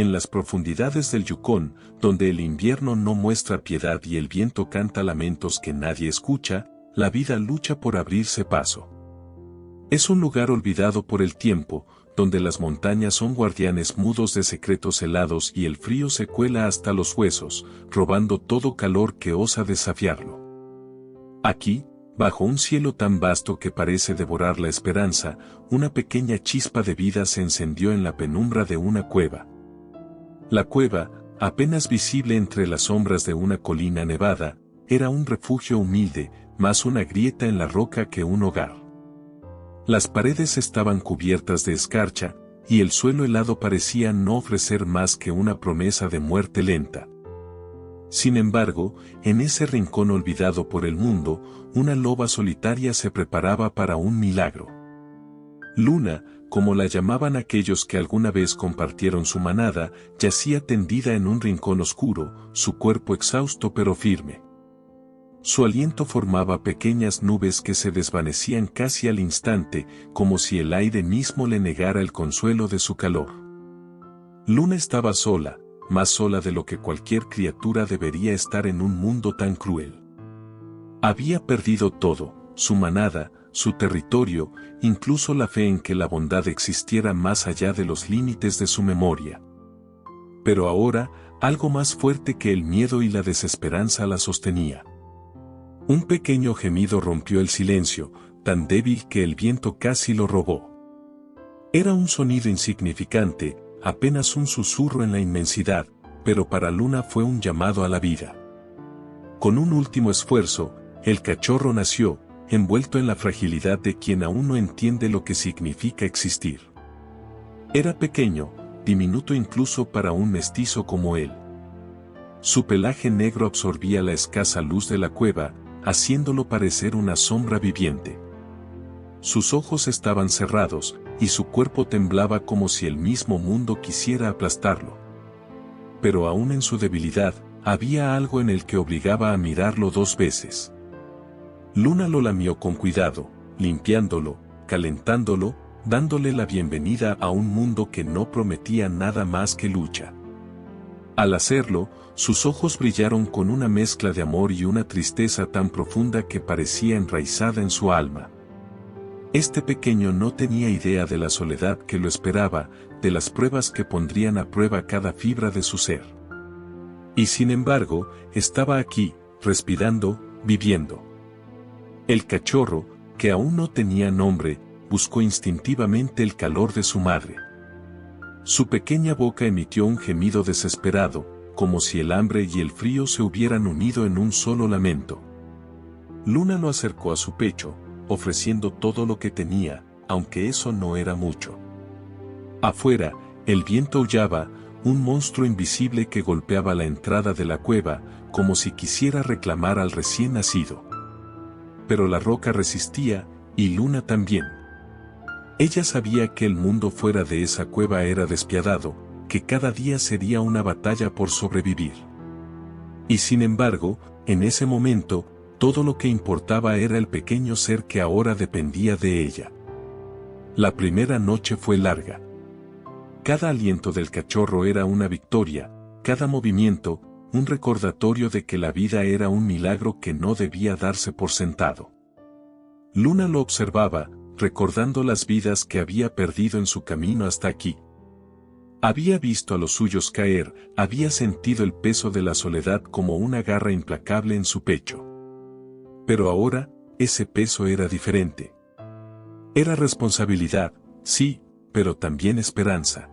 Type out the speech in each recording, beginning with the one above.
En las profundidades del Yukón, donde el invierno no muestra piedad y el viento canta lamentos que nadie escucha, la vida lucha por abrirse paso. Es un lugar olvidado por el tiempo, donde las montañas son guardianes mudos de secretos helados y el frío se cuela hasta los huesos, robando todo calor que osa desafiarlo. Aquí, bajo un cielo tan vasto que parece devorar la esperanza, una pequeña chispa de vida se encendió en la penumbra de una cueva. La cueva, apenas visible entre las sombras de una colina nevada, era un refugio humilde, más una grieta en la roca que un hogar. Las paredes estaban cubiertas de escarcha, y el suelo helado parecía no ofrecer más que una promesa de muerte lenta. Sin embargo, en ese rincón olvidado por el mundo, una loba solitaria se preparaba para un milagro. Luna, como la llamaban aquellos que alguna vez compartieron su manada, yacía tendida en un rincón oscuro, su cuerpo exhausto pero firme. Su aliento formaba pequeñas nubes que se desvanecían casi al instante, como si el aire mismo le negara el consuelo de su calor. Luna estaba sola, más sola de lo que cualquier criatura debería estar en un mundo tan cruel. Había perdido todo, su manada, su territorio, incluso la fe en que la bondad existiera más allá de los límites de su memoria. Pero ahora, algo más fuerte que el miedo y la desesperanza la sostenía. Un pequeño gemido rompió el silencio, tan débil que el viento casi lo robó. Era un sonido insignificante, apenas un susurro en la inmensidad, pero para Luna fue un llamado a la vida. Con un último esfuerzo, el cachorro nació, envuelto en la fragilidad de quien aún no entiende lo que significa existir. Era pequeño, diminuto incluso para un mestizo como él. Su pelaje negro absorbía la escasa luz de la cueva, haciéndolo parecer una sombra viviente. Sus ojos estaban cerrados, y su cuerpo temblaba como si el mismo mundo quisiera aplastarlo. Pero aún en su debilidad, había algo en el que obligaba a mirarlo dos veces. Luna lo lamió con cuidado, limpiándolo, calentándolo, dándole la bienvenida a un mundo que no prometía nada más que lucha. Al hacerlo, sus ojos brillaron con una mezcla de amor y una tristeza tan profunda que parecía enraizada en su alma. Este pequeño no tenía idea de la soledad que lo esperaba, de las pruebas que pondrían a prueba cada fibra de su ser. Y sin embargo, estaba aquí, respirando, viviendo. El cachorro, que aún no tenía nombre, buscó instintivamente el calor de su madre. Su pequeña boca emitió un gemido desesperado, como si el hambre y el frío se hubieran unido en un solo lamento. Luna lo acercó a su pecho, ofreciendo todo lo que tenía, aunque eso no era mucho. Afuera, el viento aullaba, un monstruo invisible que golpeaba la entrada de la cueva, como si quisiera reclamar al recién nacido. Pero la roca resistía, y Luna también. Ella sabía que el mundo fuera de esa cueva era despiadado, que cada día sería una batalla por sobrevivir. Y sin embargo, en ese momento, todo lo que importaba era el pequeño ser que ahora dependía de ella. La primera noche fue larga. Cada aliento del cachorro era una victoria, cada movimiento, un recordatorio de que la vida era un milagro que no debía darse por sentado. Luna lo observaba, recordando las vidas que había perdido en su camino hasta aquí. Había visto a los suyos caer, había sentido el peso de la soledad como una garra implacable en su pecho. Pero ahora, ese peso era diferente. Era responsabilidad, sí, pero también esperanza.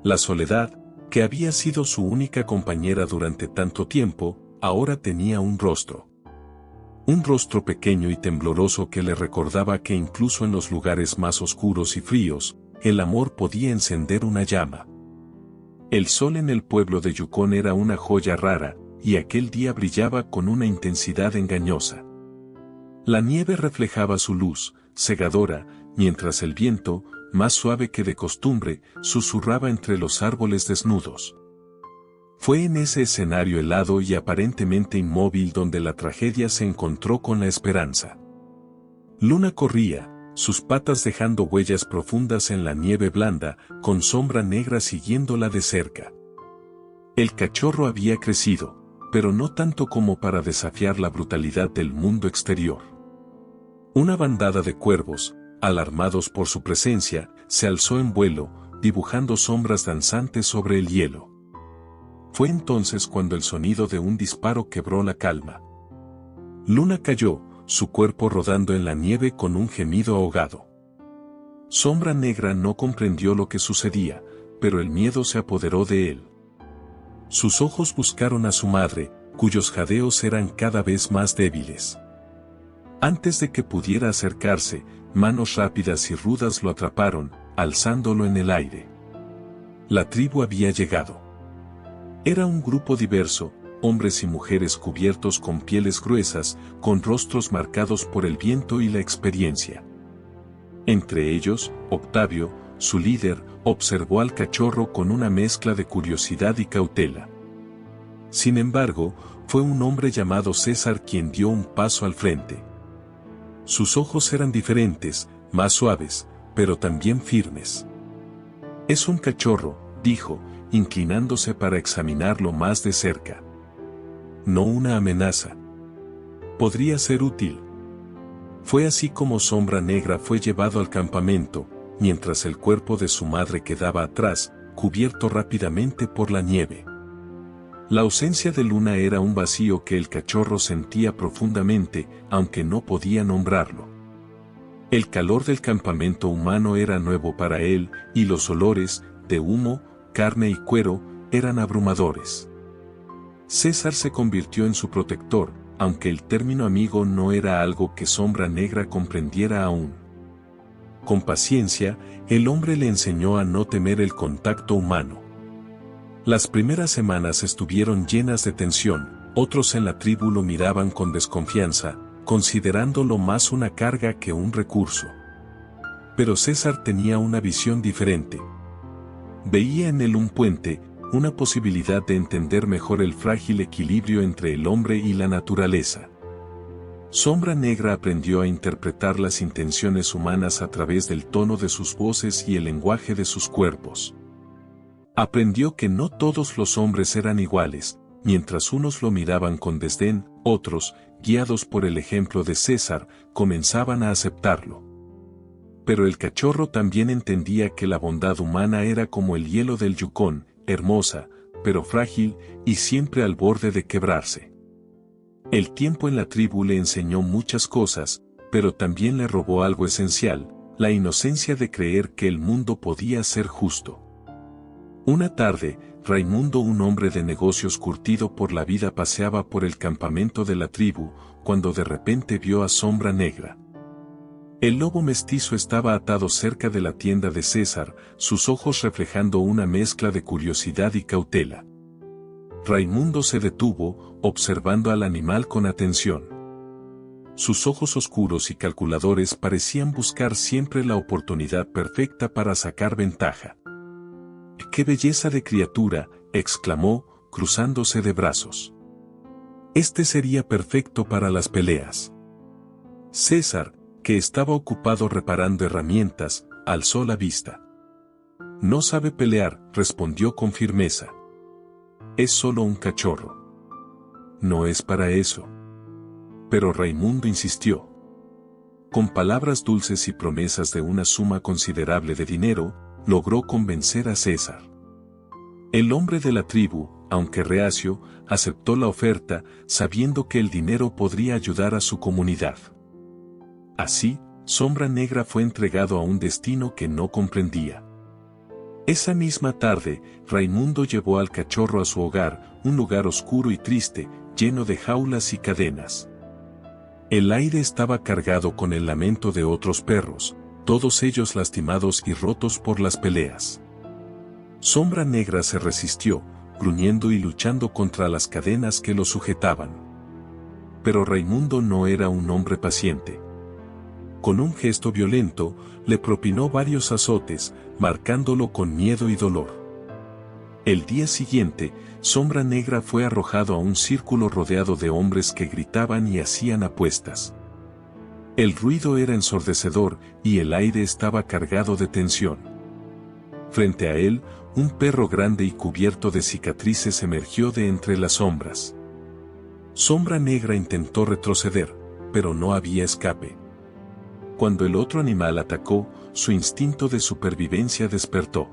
La soledad, que había sido su única compañera durante tanto tiempo, ahora tenía un rostro. Un rostro pequeño y tembloroso que le recordaba que incluso en los lugares más oscuros y fríos, el amor podía encender una llama. El sol en el pueblo de Yukón era una joya rara, y aquel día brillaba con una intensidad engañosa. La nieve reflejaba su luz, cegadora, mientras el viento, más suave que de costumbre, susurraba entre los árboles desnudos. Fue en ese escenario helado y aparentemente inmóvil donde la tragedia se encontró con la esperanza. Luna corría, sus patas dejando huellas profundas en la nieve blanda, con Sombra Negra siguiéndola de cerca. El cachorro había crecido, pero no tanto como para desafiar la brutalidad del mundo exterior. Una bandada de cuervos, alarmados por su presencia, se alzó en vuelo, dibujando sombras danzantes sobre el hielo. Fue entonces cuando el sonido de un disparo quebró la calma. Luna cayó, su cuerpo rodando en la nieve con un gemido ahogado. Sombra Negra no comprendió lo que sucedía, pero el miedo se apoderó de él. Sus ojos buscaron a su madre, cuyos jadeos eran cada vez más débiles. Antes de que pudiera acercarse, manos rápidas y rudas lo atraparon, alzándolo en el aire. La tribu había llegado. Era un grupo diverso, hombres y mujeres cubiertos con pieles gruesas, con rostros marcados por el viento y la experiencia. Entre ellos, Octavio, su líder, observó al cachorro con una mezcla de curiosidad y cautela. Sin embargo, fue un hombre llamado César quien dio un paso al frente. Sus ojos eran diferentes, más suaves, pero también firmes. «Es un cachorro», dijo, inclinándose para examinarlo más de cerca. «No una amenaza. Podría ser útil». Fue así como Sombra Negra fue llevado al campamento, mientras el cuerpo de su madre quedaba atrás, cubierto rápidamente por la nieve. La ausencia de Luna era un vacío que el cachorro sentía profundamente, aunque no podía nombrarlo. El calor del campamento humano era nuevo para él, y los olores, de humo, carne y cuero, eran abrumadores. César se convirtió en su protector, aunque el término amigo no era algo que Sombra Negra comprendiera aún. Con paciencia, el hombre le enseñó a no temer el contacto humano. Las primeras semanas estuvieron llenas de tensión, otros en la tribu lo miraban con desconfianza, considerándolo más una carga que un recurso. Pero César tenía una visión diferente. Veía en él un puente, una posibilidad de entender mejor el frágil equilibrio entre el hombre y la naturaleza. Sombra Negra aprendió a interpretar las intenciones humanas a través del tono de sus voces y el lenguaje de sus cuerpos. Aprendió que no todos los hombres eran iguales, mientras unos lo miraban con desdén, otros, guiados por el ejemplo de César, comenzaban a aceptarlo. Pero el cachorro también entendía que la bondad humana era como el hielo del Yukón, hermosa, pero frágil, y siempre al borde de quebrarse. El tiempo en la tribu le enseñó muchas cosas, pero también le robó algo esencial, la inocencia de creer que el mundo podía ser justo. Una tarde, Raimundo, un hombre de negocios curtido por la vida, paseaba por el campamento de la tribu, cuando de repente vio a Sombra Negra. El lobo mestizo estaba atado cerca de la tienda de César, sus ojos reflejando una mezcla de curiosidad y cautela. Raimundo se detuvo, observando al animal con atención. Sus ojos oscuros y calculadores parecían buscar siempre la oportunidad perfecta para sacar ventaja. ¡Qué belleza de criatura!, exclamó, cruzándose de brazos. Este sería perfecto para las peleas. César, que estaba ocupado reparando herramientas, alzó la vista. No sabe pelear, respondió con firmeza. Es solo un cachorro. No es para eso. Pero Raimundo insistió. Con palabras dulces y promesas de una suma considerable de dinero, logró convencer a César. El hombre de la tribu, aunque reacio, aceptó la oferta, sabiendo que el dinero podría ayudar a su comunidad. Así, Sombra Negra fue entregado a un destino que no comprendía. Esa misma tarde, Raimundo llevó al cachorro a su hogar, un lugar oscuro y triste, lleno de jaulas y cadenas. El aire estaba cargado con el lamento de otros perros, todos ellos lastimados y rotos por las peleas. Sombra Negra se resistió, gruñendo y luchando contra las cadenas que lo sujetaban. Pero Raimundo no era un hombre paciente. Con un gesto violento, le propinó varios azotes, marcándolo con miedo y dolor. El día siguiente, Sombra Negra fue arrojado a un círculo rodeado de hombres que gritaban y hacían apuestas. El ruido era ensordecedor y el aire estaba cargado de tensión. Frente a él, un perro grande y cubierto de cicatrices emergió de entre las sombras. Sombra Negra intentó retroceder, pero no había escape. Cuando el otro animal atacó, su instinto de supervivencia despertó.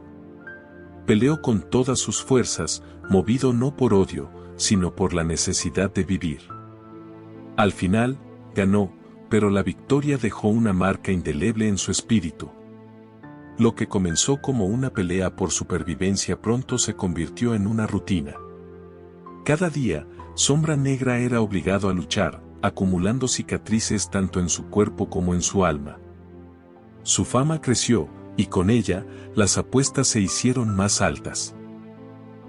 Peleó con todas sus fuerzas, movido no por odio, sino por la necesidad de vivir. Al final, ganó, pero la victoria dejó una marca indeleble en su espíritu. Lo que comenzó como una pelea por supervivencia pronto se convirtió en una rutina. Cada día, Sombra Negra era obligado a luchar, acumulando cicatrices tanto en su cuerpo como en su alma. Su fama creció, y con ella, las apuestas se hicieron más altas.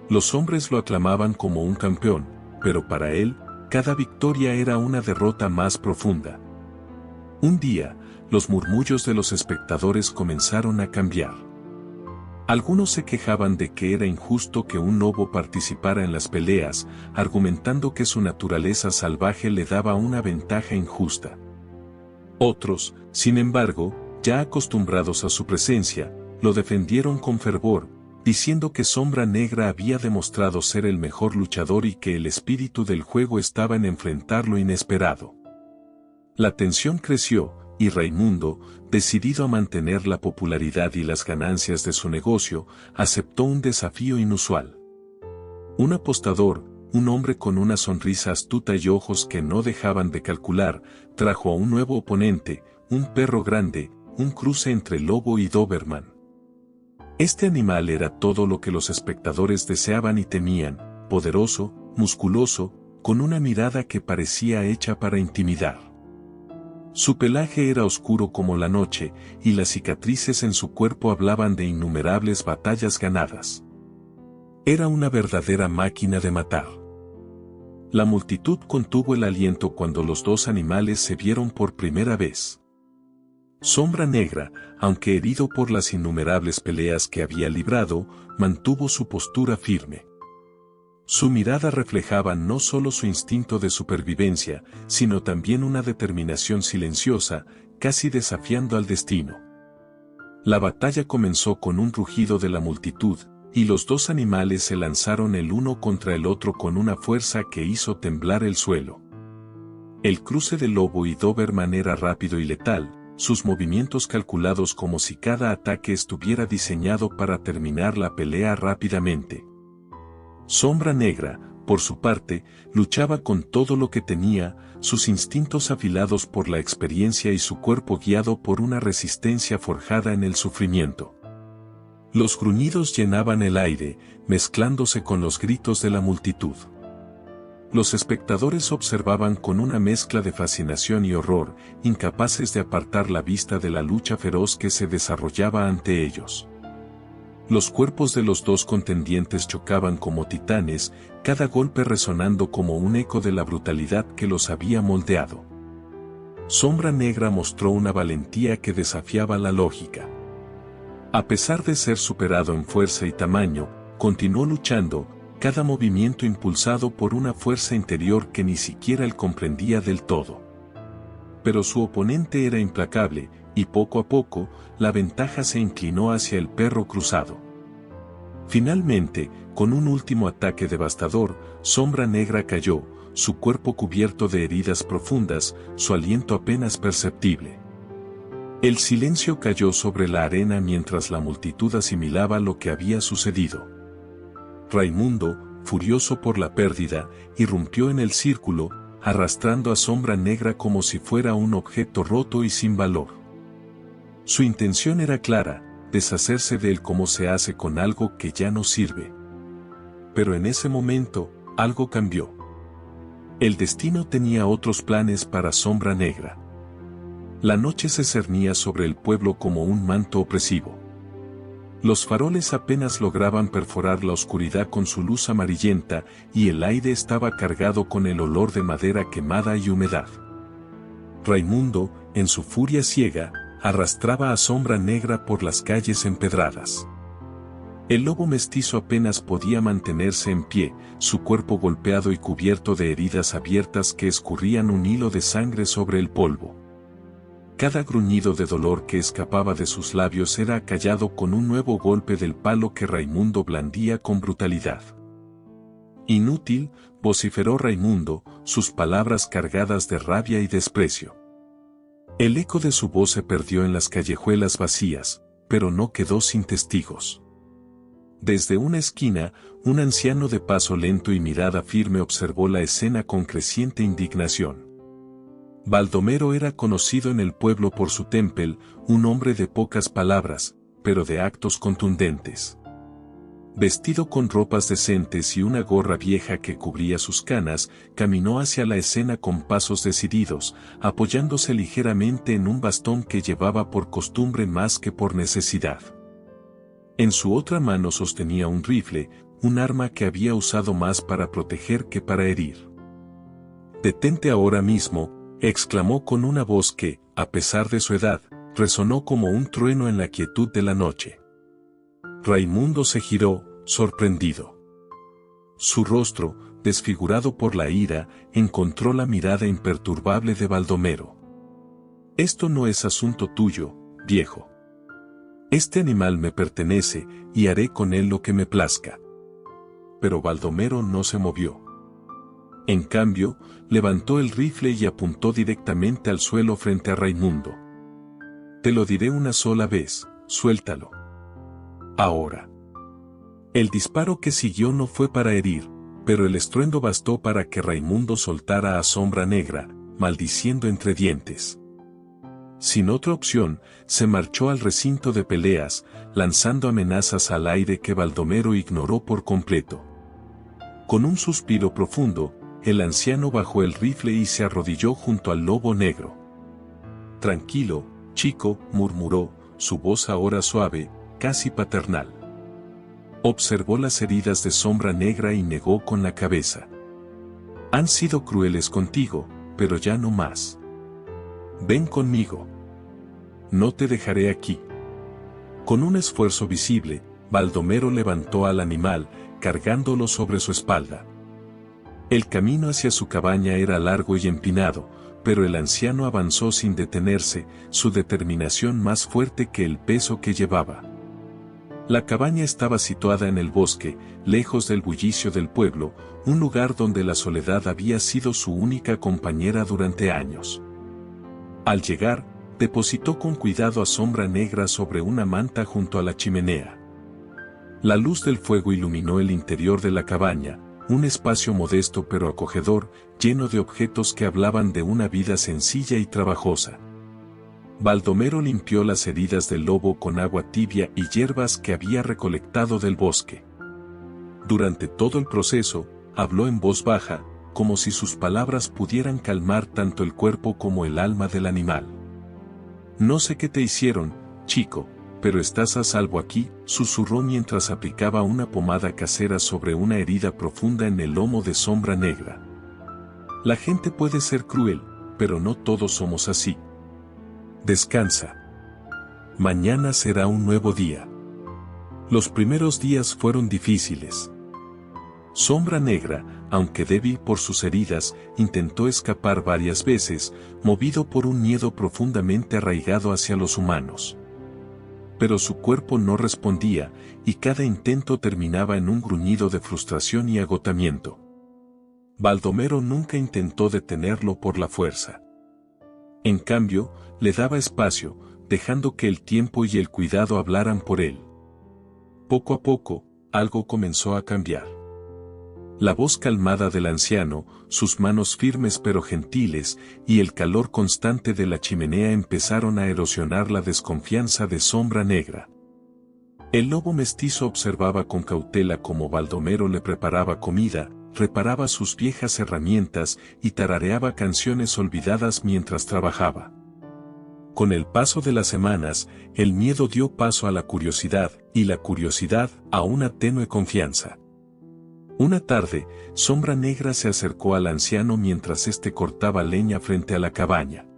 Los hombres lo aclamaban como un campeón, pero para él, cada victoria era una derrota más profunda. Un día, los murmullos de los espectadores comenzaron a cambiar. Algunos se quejaban de que era injusto que un lobo participara en las peleas, argumentando que su naturaleza salvaje le daba una ventaja injusta. Otros, sin embargo, ya acostumbrados a su presencia, lo defendieron con fervor, diciendo que Sombra Negra había demostrado ser el mejor luchador y que el espíritu del juego estaba en enfrentar lo inesperado. La tensión creció, y Raimundo, decidido a mantener la popularidad y las ganancias de su negocio, aceptó un desafío inusual. Un apostador, un hombre con una sonrisa astuta y ojos que no dejaban de calcular, trajo a un nuevo oponente, un perro grande, un cruce entre lobo y Doberman. Este animal era todo lo que los espectadores deseaban y temían, poderoso, musculoso, con una mirada que parecía hecha para intimidar. Su pelaje era oscuro como la noche, y las cicatrices en su cuerpo hablaban de innumerables batallas ganadas. Era una verdadera máquina de matar. La multitud contuvo el aliento cuando los dos animales se vieron por primera vez. Sombra Negra, aunque herido por las innumerables peleas que había librado, mantuvo su postura firme. Su mirada reflejaba no solo su instinto de supervivencia, sino también una determinación silenciosa, casi desafiando al destino. La batalla comenzó con un rugido de la multitud, y los dos animales se lanzaron el uno contra el otro con una fuerza que hizo temblar el suelo. El cruce de lobo y Doberman era rápido y letal, sus movimientos calculados como si cada ataque estuviera diseñado para terminar la pelea rápidamente. Sombra Negra, por su parte, luchaba con todo lo que tenía, sus instintos afilados por la experiencia y su cuerpo guiado por una resistencia forjada en el sufrimiento. Los gruñidos llenaban el aire, mezclándose con los gritos de la multitud. Los espectadores observaban con una mezcla de fascinación y horror, incapaces de apartar la vista de la lucha feroz que se desarrollaba ante ellos. Los cuerpos de los dos contendientes chocaban como titanes, cada golpe resonando como un eco de la brutalidad que los había moldeado. Sombra Negra mostró una valentía que desafiaba la lógica. A pesar de ser superado en fuerza y tamaño, continuó luchando, cada movimiento impulsado por una fuerza interior que ni siquiera él comprendía del todo. Pero su oponente era implacable, y poco a poco, la ventaja se inclinó hacia el perro cruzado. Finalmente, con un último ataque devastador, Sombra Negra cayó, su cuerpo cubierto de heridas profundas, su aliento apenas perceptible. El silencio cayó sobre la arena mientras la multitud asimilaba lo que había sucedido. Raimundo, furioso por la pérdida, irrumpió en el círculo, arrastrando a Sombra Negra como si fuera un objeto roto y sin valor. Su intención era clara, deshacerse de él como se hace con algo que ya no sirve. Pero en ese momento, algo cambió. El destino tenía otros planes para Sombra Negra. La noche se cernía sobre el pueblo como un manto opresivo. Los faroles apenas lograban perforar la oscuridad con su luz amarillenta y el aire estaba cargado con el olor de madera quemada y humedad. Raimundo, en su furia ciega, arrastraba a Sombra Negra por las calles empedradas. El lobo mestizo apenas podía mantenerse en pie, su cuerpo golpeado y cubierto de heridas abiertas que escurrían un hilo de sangre sobre el polvo. Cada gruñido de dolor que escapaba de sus labios era acallado con un nuevo golpe del palo que Raimundo blandía con brutalidad. «Inútil», vociferó Raimundo, sus palabras cargadas de rabia y desprecio. El eco de su voz se perdió en las callejuelas vacías, pero no quedó sin testigos. Desde una esquina, un anciano de paso lento y mirada firme observó la escena con creciente indignación. Baldomero era conocido en el pueblo por su temple, un hombre de pocas palabras, pero de actos contundentes. Vestido con ropas decentes y una gorra vieja que cubría sus canas, caminó hacia la escena con pasos decididos, apoyándose ligeramente en un bastón que llevaba por costumbre más que por necesidad. En su otra mano sostenía un rifle, un arma que había usado más para proteger que para herir. «Detente ahora mismo», exclamó con una voz que, a pesar de su edad, resonó como un trueno en la quietud de la noche. Raimundo se giró, sorprendido. Su rostro, desfigurado por la ira, encontró la mirada imperturbable de Baldomero. «Esto no es asunto tuyo, viejo. Este animal me pertenece, y haré con él lo que me plazca». Pero Baldomero no se movió. En cambio, levantó el rifle y apuntó directamente al suelo frente a Raimundo. «Te lo diré una sola vez, suéltalo. Ahora». El disparo que siguió no fue para herir, pero el estruendo bastó para que Raimundo soltara a Sombra Negra, maldiciendo entre dientes. Sin otra opción, se marchó al recinto de peleas, lanzando amenazas al aire que Baldomero ignoró por completo. Con un suspiro profundo, el anciano bajó el rifle y se arrodilló junto al lobo negro. «Tranquilo, chico», murmuró, su voz ahora suave, casi paternal. Observó las heridas de Sombra Negra y negó con la cabeza. «Han sido crueles contigo, pero ya no más. Ven conmigo. No te dejaré aquí». Con un esfuerzo visible, Baldomero levantó al animal, cargándolo sobre su espalda. El camino hacia su cabaña era largo y empinado, pero el anciano avanzó sin detenerse, su determinación más fuerte que el peso que llevaba. La cabaña estaba situada en el bosque, lejos del bullicio del pueblo, un lugar donde la soledad había sido su única compañera durante años. Al llegar, depositó con cuidado a Sombra Negra sobre una manta junto a la chimenea. La luz del fuego iluminó el interior de la cabaña, un espacio modesto pero acogedor, lleno de objetos que hablaban de una vida sencilla y trabajosa. Baldomero limpió las heridas del lobo con agua tibia y hierbas que había recolectado del bosque. Durante todo el proceso, habló en voz baja, como si sus palabras pudieran calmar tanto el cuerpo como el alma del animal. «No sé qué te hicieron, chico, pero estás a salvo aquí», susurró mientras aplicaba una pomada casera sobre una herida profunda en el lomo de Sombra Negra. «La gente puede ser cruel, pero no todos somos así. Descansa. Mañana será un nuevo día». Los primeros días fueron difíciles. Sombra Negra, aunque débil por sus heridas, intentó escapar varias veces, movido por un miedo profundamente arraigado hacia los humanos. Pero su cuerpo no respondía, y cada intento terminaba en un gruñido de frustración y agotamiento. Baldomero nunca intentó detenerlo por la fuerza. En cambio, le daba espacio, dejando que el tiempo y el cuidado hablaran por él. Poco a poco, algo comenzó a cambiar. La voz calmada del anciano, sus manos firmes pero gentiles, y el calor constante de la chimenea empezaron a erosionar la desconfianza de Sombra Negra. El lobo mestizo observaba con cautela cómo Baldomero le preparaba comida, reparaba sus viejas herramientas y tarareaba canciones olvidadas mientras trabajaba. Con el paso de las semanas, el miedo dio paso a la curiosidad, y la curiosidad a una tenue confianza. Una tarde, Sombra Negra se acercó al anciano mientras éste cortaba leña frente a la cabaña.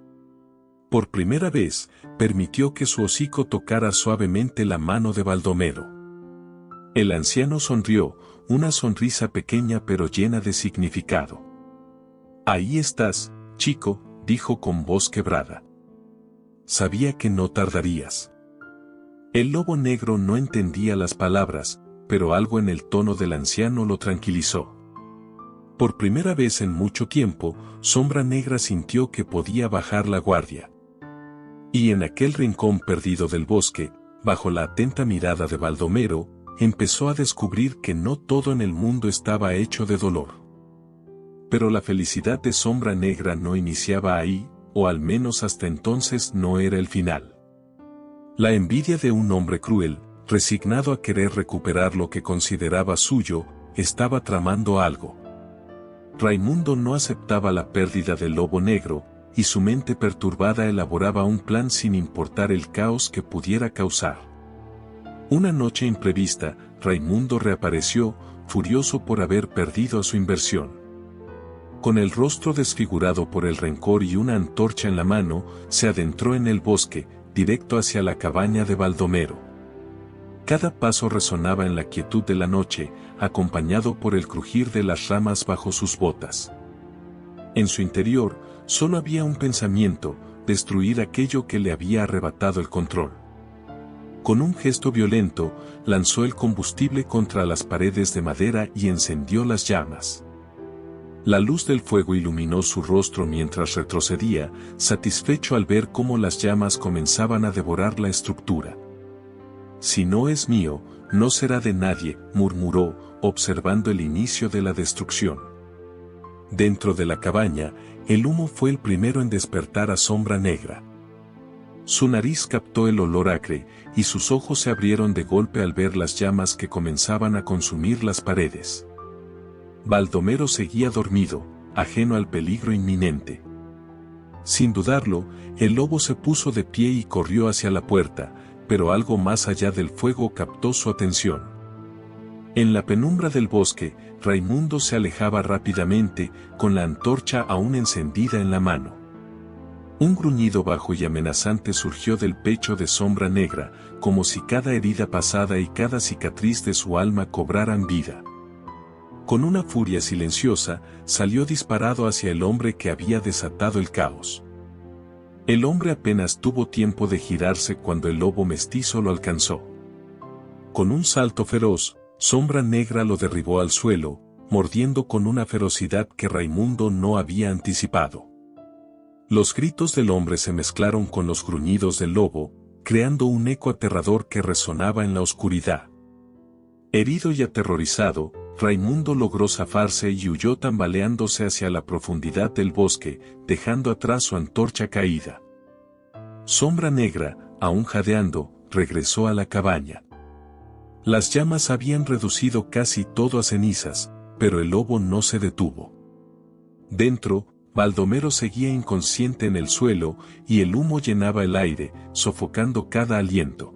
Por primera vez, permitió que su hocico tocara suavemente la mano de Baldomero. El anciano sonrió, una sonrisa pequeña pero llena de significado. «Ahí estás, chico», dijo con voz quebrada. sabía que no tardarías. El lobo negro no entendía las palabras, pero algo en el tono del anciano lo tranquilizó. Por primera vez en mucho tiempo, Sombra Negra sintió que podía bajar la guardia. Y en aquel rincón perdido del bosque, bajo la atenta mirada de Baldomero, empezó a descubrir que no todo en el mundo estaba hecho de dolor. Pero la felicidad de Sombra Negra no iniciaba ahí, o al menos hasta entonces no era el final. La envidia de un hombre cruel, resignado a querer recuperar lo que consideraba suyo, estaba tramando algo. Raimundo no aceptaba la pérdida del lobo negro, y su mente perturbada elaboraba un plan sin importar el caos que pudiera causar. Una noche imprevista, Raimundo reapareció, furioso por haber perdido a su inversión. Con el rostro desfigurado por el rencor y una antorcha en la mano, se adentró en el bosque, directo hacia la cabaña de Baldomero. Cada paso resonaba en la quietud de la noche, acompañado por el crujir de las ramas bajo sus botas. En su interior, solo había un pensamiento: destruir aquello que le había arrebatado el control. Con un gesto violento, lanzó el combustible contra las paredes de madera y encendió las llamas. La luz del fuego iluminó su rostro mientras retrocedía, satisfecho al ver cómo las llamas comenzaban a devorar la estructura. «Si no es mío, no será de nadie», murmuró, observando el inicio de la destrucción. Dentro de la cabaña, el humo fue el primero en despertar a Sombra Negra. Su nariz captó el olor acre, y sus ojos se abrieron de golpe al ver las llamas que comenzaban a consumir las paredes. Baldomero seguía dormido, ajeno al peligro inminente. Sin dudarlo, el lobo se puso de pie y corrió hacia la puerta, pero algo más allá del fuego captó su atención. En la penumbra del bosque, Raimundo se alejaba rápidamente, con la antorcha aún encendida en la mano. Un gruñido bajo y amenazante surgió del pecho de Sombra Negra, como si cada herida pasada y cada cicatriz de su alma cobraran vida. Con una furia silenciosa, salió disparado hacia el hombre que había desatado el caos. El hombre apenas tuvo tiempo de girarse cuando el lobo mestizo lo alcanzó. Con un salto feroz, Sombra Negra lo derribó al suelo, mordiendo con una ferocidad que Raimundo no había anticipado. Los gritos del hombre se mezclaron con los gruñidos del lobo, creando un eco aterrador que resonaba en la oscuridad. Herido y aterrorizado, Raimundo logró zafarse y huyó tambaleándose hacia la profundidad del bosque, dejando atrás su antorcha caída. Sombra Negra, aún jadeando, regresó a la cabaña. Las llamas habían reducido casi todo a cenizas, pero el lobo no se detuvo. Dentro, Baldomero seguía inconsciente en el suelo, y el humo llenaba el aire, sofocando cada aliento.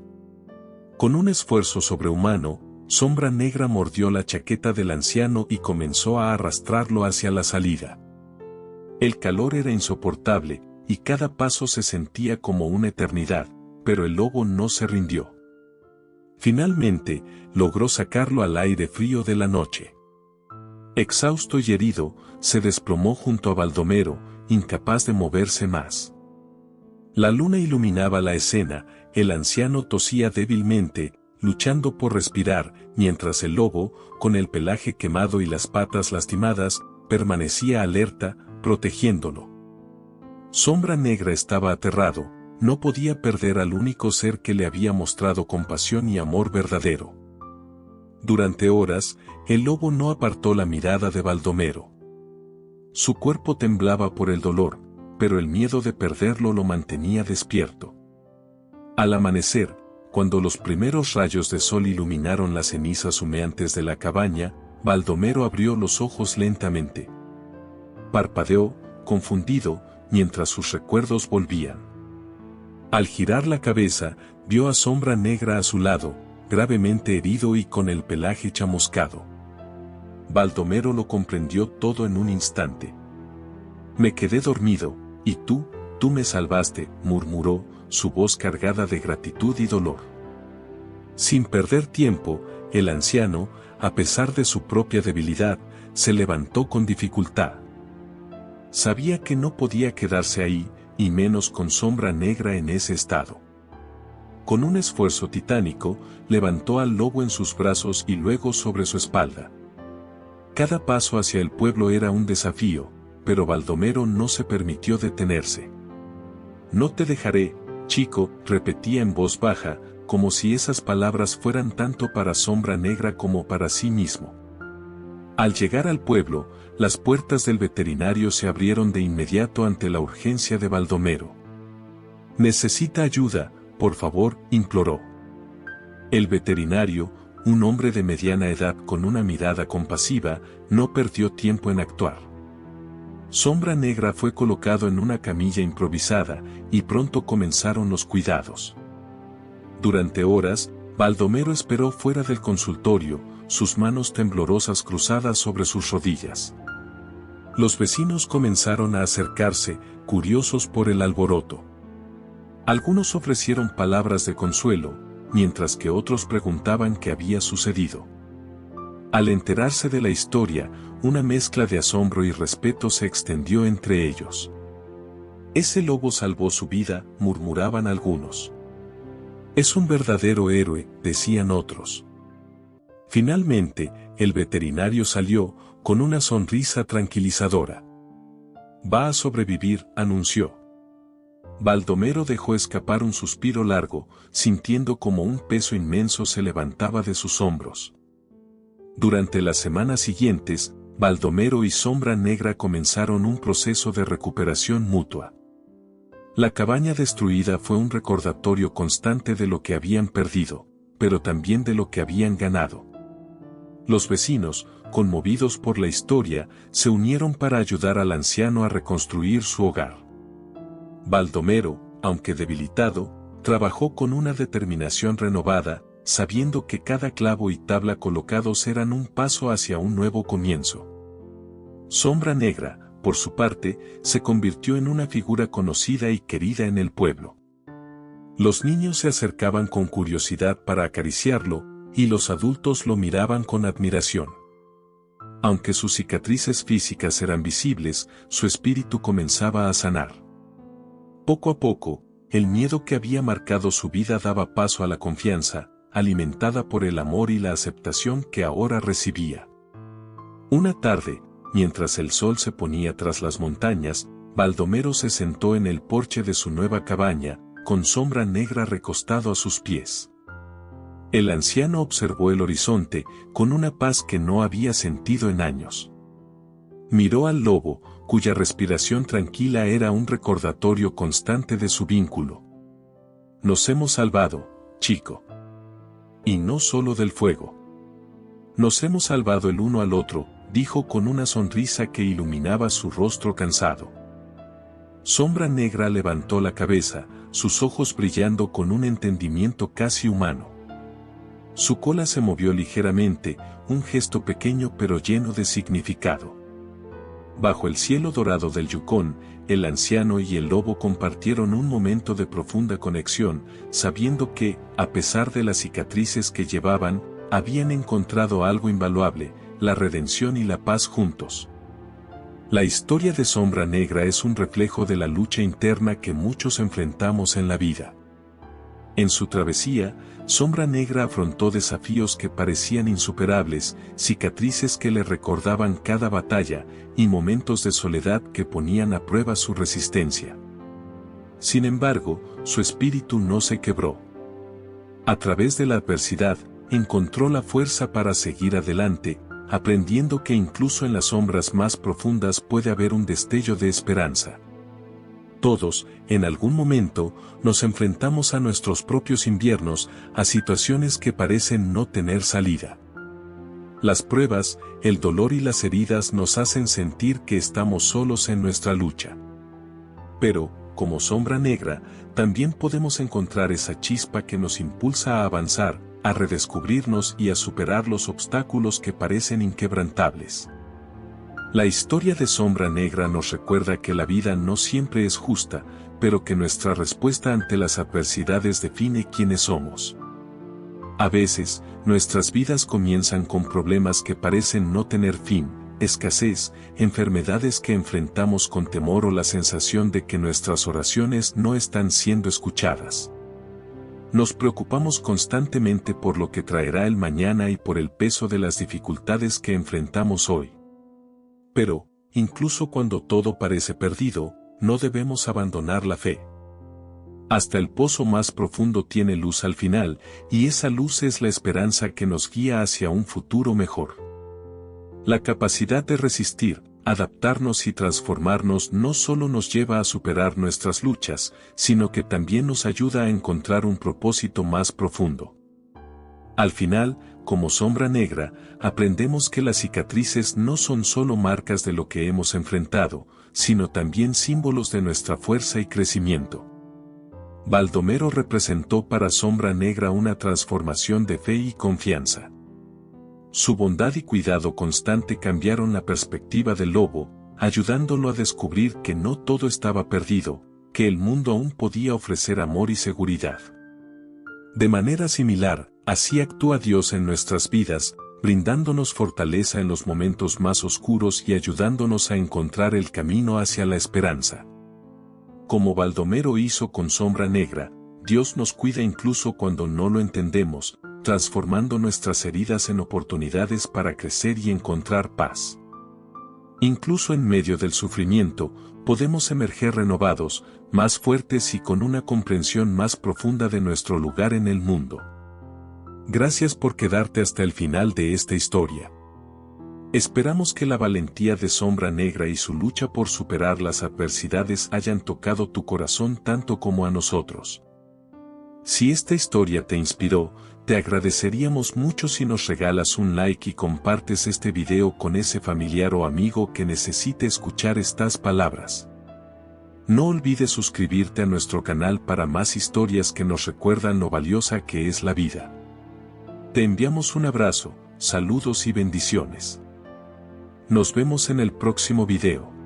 Con un esfuerzo sobrehumano, Sombra Negra mordió la chaqueta del anciano y comenzó a arrastrarlo hacia la salida. El calor era insoportable, y cada paso se sentía como una eternidad, pero el lobo no se rindió. Finalmente, logró sacarlo al aire frío de la noche. Exhausto y herido, se desplomó junto a Baldomero, incapaz de moverse más. La luna iluminaba la escena, el anciano tosía débilmente, luchando por respirar, mientras el lobo, con el pelaje quemado y las patas lastimadas, permanecía alerta, protegiéndolo. Sombra Negra estaba aterrado, no podía perder al único ser que le había mostrado compasión y amor verdadero. Durante horas, el lobo no apartó la mirada de Baldomero. Su cuerpo temblaba por el dolor, pero el miedo de perderlo lo mantenía despierto. Al amanecer, cuando los primeros rayos de sol iluminaron las cenizas humeantes de la cabaña, Baldomero abrió los ojos lentamente. Parpadeó, confundido, mientras sus recuerdos volvían. Al girar la cabeza, vio a Sombra Negra a su lado, gravemente herido y con el pelaje chamuscado. Baldomero lo comprendió todo en un instante. «Me quedé dormido, y tú me salvaste», murmuró, su voz cargada de gratitud y dolor. Sin perder tiempo, el anciano, a pesar de su propia debilidad, se levantó con dificultad. Sabía que no podía quedarse ahí, y menos con Sombra Negra en ese estado. Con un esfuerzo titánico, levantó al lobo en sus brazos y luego sobre su espalda. Cada paso hacia el pueblo era un desafío, pero Baldomero no se permitió detenerse. «No te dejaré, chico», repetía en voz baja, como si esas palabras fueran tanto para Sombra Negra como para sí mismo. Al llegar al pueblo, las puertas del veterinario se abrieron de inmediato ante la urgencia de Baldomero. «Necesita ayuda, por favor», imploró. El veterinario, un hombre de mediana edad con una mirada compasiva, no perdió tiempo en actuar. Sombra Negra fue colocado en una camilla improvisada, y pronto comenzaron los cuidados. Durante horas, Baldomero esperó fuera del consultorio, sus manos temblorosas cruzadas sobre sus rodillas. Los vecinos comenzaron a acercarse, curiosos por el alboroto. Algunos ofrecieron palabras de consuelo, mientras que otros preguntaban qué había sucedido. Al enterarse de la historia, una mezcla de asombro y respeto se extendió entre ellos. «Ese lobo salvó su vida», murmuraban algunos. «Es un verdadero héroe», decían otros. Finalmente, el veterinario salió, con una sonrisa tranquilizadora. «Va a sobrevivir», anunció. Baldomero dejó escapar un suspiro largo, sintiendo como un peso inmenso se levantaba de sus hombros. Durante las semanas siguientes, Baldomero y Sombra Negra comenzaron un proceso de recuperación mutua. La cabaña destruida fue un recordatorio constante de lo que habían perdido, pero también de lo que habían ganado. Los vecinos, conmovidos por la historia, se unieron para ayudar al anciano a reconstruir su hogar. Baldomero, aunque debilitado, trabajó con una determinación renovada, sabiendo que cada clavo y tabla colocados eran un paso hacia un nuevo comienzo. Sombra Negra, por su parte, se convirtió en una figura conocida y querida en el pueblo. Los niños se acercaban con curiosidad para acariciarlo, y los adultos lo miraban con admiración. Aunque sus cicatrices físicas eran visibles, su espíritu comenzaba a sanar. Poco a poco, el miedo que había marcado su vida daba paso a la confianza, alimentada por el amor y la aceptación que ahora recibía. Una tarde, mientras el sol se ponía tras las montañas, Baldomero se sentó en el porche de su nueva cabaña, con Sombra Negra recostado a sus pies. El anciano observó el horizonte, con una paz que no había sentido en años. Miró al lobo, cuya respiración tranquila era un recordatorio constante de su vínculo. «Nos hemos salvado, chico. Y no solo del fuego. Nos hemos salvado el uno al otro», dijo con una sonrisa que iluminaba su rostro cansado. Sombra Negra levantó la cabeza, sus ojos brillando con un entendimiento casi humano. Su cola se movió ligeramente, un gesto pequeño pero lleno de significado. Bajo el cielo dorado del Yukón, el anciano y el lobo compartieron un momento de profunda conexión, sabiendo que, a pesar de las cicatrices que llevaban, habían encontrado algo invaluable, la redención y la paz juntos. La historia de Sombra Negra es un reflejo de la lucha interna que muchos enfrentamos en la vida. En su travesía, Sombra Negra afrontó desafíos que parecían insuperables, cicatrices que le recordaban cada batalla, y momentos de soledad que ponían a prueba su resistencia. Sin embargo, su espíritu no se quebró. A través de la adversidad, encontró la fuerza para seguir adelante, aprendiendo que incluso en las sombras más profundas puede haber un destello de esperanza. Todos, en algún momento, nos enfrentamos a nuestros propios inviernos, a situaciones que parecen no tener salida. Las pruebas, el dolor y las heridas nos hacen sentir que estamos solos en nuestra lucha. Pero, como Sombra Negra, también podemos encontrar esa chispa que nos impulsa a avanzar, a redescubrirnos y a superar los obstáculos que parecen inquebrantables. La historia de Sombra Negra nos recuerda que la vida no siempre es justa, pero que nuestra respuesta ante las adversidades define quiénes somos. A veces, nuestras vidas comienzan con problemas que parecen no tener fin, escasez, enfermedades que enfrentamos con temor o la sensación de que nuestras oraciones no están siendo escuchadas. Nos preocupamos constantemente por lo que traerá el mañana y por el peso de las dificultades que enfrentamos hoy. Pero, incluso cuando todo parece perdido, no debemos abandonar la fe. Hasta el pozo más profundo tiene luz al final, y esa luz es la esperanza que nos guía hacia un futuro mejor. La capacidad de resistir, adaptarnos y transformarnos no solo nos lleva a superar nuestras luchas, sino que también nos ayuda a encontrar un propósito más profundo. Al final, como sombra negra, aprendemos que las cicatrices no son solo marcas de lo que hemos enfrentado, sino también símbolos de nuestra fuerza y crecimiento. Baldomero representó para Sombra Negra una transformación de fe y confianza. Su bondad y cuidado constante cambiaron la perspectiva del lobo, ayudándolo a descubrir que no todo estaba perdido, que el mundo aún podía ofrecer amor y seguridad. De manera similar, así actúa Dios en nuestras vidas, brindándonos fortaleza en los momentos más oscuros y ayudándonos a encontrar el camino hacia la esperanza. Como Baldomero hizo con Sombra Negra, Dios nos cuida incluso cuando no lo entendemos, transformando nuestras heridas en oportunidades para crecer y encontrar paz. Incluso en medio del sufrimiento, podemos emerger renovados, más fuertes y con una comprensión más profunda de nuestro lugar en el mundo. Gracias por quedarte hasta el final de esta historia. Esperamos que la valentía de Sombra Negra y su lucha por superar las adversidades hayan tocado tu corazón tanto como a nosotros. Si esta historia te inspiró, te agradeceríamos mucho si nos regalas un like y compartes este video con ese familiar o amigo que necesite escuchar estas palabras. No olvides suscribirte a nuestro canal para más historias que nos recuerdan lo valiosa que es la vida. Te enviamos un abrazo, saludos y bendiciones. Nos vemos en el próximo video.